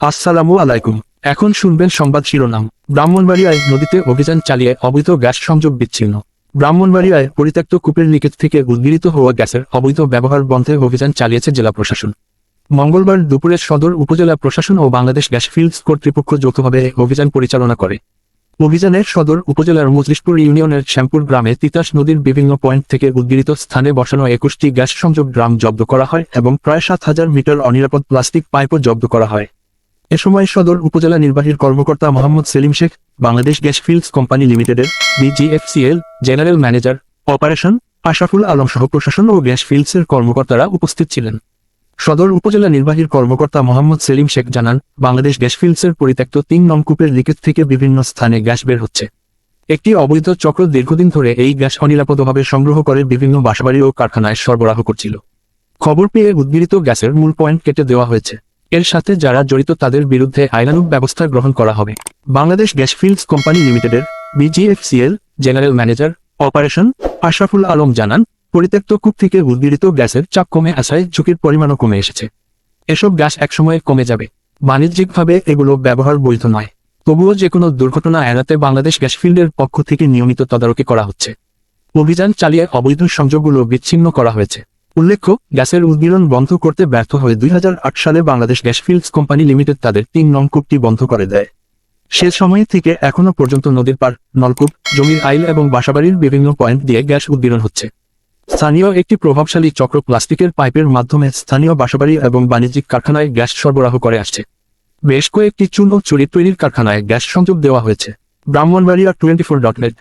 আসসালামু আলাইকুম। এখন শুনবেন সংবাদ শিরোনাম। ব্রাহ্মণবাড়িয়ায় নদীতে অভিযান চালিয়ে অবৈধ গ্যাস সংযোগ বিচ্ছিন্ন। ব্রাহ্মণবাড়িয়ায় পরিত্যক্ত কূপের লিকেজ থেকে উদ্গীরিত হওয়া গ্যাসের অবৈধ ব্যবহার বন্ধে অভিযান চালিয়েছে জেলা প্রশাসন। মঙ্গলবার দুপুরে সদর উপজেলা প্রশাসন ও বাংলাদেশ গ্যাস ফিল্ডস কর্তৃপক্ষ যৌথভাবে অভিযান পরিচালনা করে। অভিযানে সদর উপজেলার মজলিশপুর ইউনিয়নের শ্যামপুর গ্রামে তিতাস নদীর বিভিন্ন পয়েন্ট থেকে উদ্গীরিত স্থানে বসানো 21টি গ্যাস সংযোগ ড্রাম জব্দ করা হয় এবং প্রায় 7,000 মিটার অনিরাপদ প্লাস্টিক পাইপও জব্দ করা হয়। এ সময় সদর উপজেলা নির্বাহীর কর্মকর্তা Mohammad Selim Sheikh, Bangladesh gas fields company লিমিটেডের BGFCL general manager operation Ashraful Alam সহ প্রশাসন ও গ্যাস ফিল্ডসের কর্মকর্তারা উপস্থিত ছিলেন। সদর উপজেলা নির্বাহীর কর্মকর্তা মোহাম্মদ সেলিম শেখ জানান, বাংলাদেশ গ্যাস ফিল্ডসের পরিত্যক্ত 3 নং কূপের লিকেজ থেকে বিভিন্ন স্থানে গ্যাস বের হচ্ছে। একটি অবৈধ চক্র দীর্ঘদিন ধরে এই গ্যাস অনিরাপদভাবে সংগ্রহ করে বিভিন্ন বাসাবাড়ি ও কারখানায় সরবরাহ করছিল। খবর পেয়ে উদ্গীরিত গ্যাসের মূল পয়েন্ট কেটে দেওয়া হয়েছে। এর সাথে যারা জড়িত তাদের বিরুদ্ধে আইনানুগ ব্যবস্থা গ্রহণ করা হবে। বাংলাদেশ গ্যাস ফিল্ডস কোম্পানি লিমিটেডের BGFCL general manager operation Ashraful Alam জানান, পরিত্যক্ত কূপ থেকে উদ্গীরিত গ্যাসের চাপ কমে আসায় ঝুঁকির পরিমাণও কমে এসেছে। এসব গ্যাস একসময় কমে যাবে। বাণিজ্যিকভাবে এগুলো ব্যবহার বৈধ নয়, তবুও যে কোনো দুর্ঘটনা এড়াতে বাংলাদেশ গ্যাস ফিল্ডের পক্ষ থেকে নিয়মিত তদারকি করা হচ্ছে। অভিযান চালিয়ে অবৈধ সংযোগগুলো বিচ্ছিন্ন করা হয়েছে। উল্লেখ্য, গ্যাসের উদ্গীরণ বন্ধ করতে ব্যর্থ হয়ে 2008 সালে Bangladesh gas fields company limited তাদের 3 নং কূপটি বন্ধ করে দেয়। সে সময় থেকে এখনো পর্যন্ত নদীর পার, নলকূপ, জমির আইল এবং বাসাবাড়ির বিভিন্ন পয়েন্ট দিয়ে গ্যাস উদ্গীরণ হচ্ছে। স্থানীয় একটি প্রভাবশালী চক্র প্লাস্টিকের পাইপের মাধ্যমে স্থানীয় বাসাবাড়ি এবং বাণিজ্যিক কারখানায় গ্যাস সরবরাহ করে আসছে। বেশ কয়েকটি চুন ও চুরি তৈরির কারখানায় গ্যাস সংযোগ দেওয়া হয়েছে। ব্রাহ্মণবাড়িয়া 24.net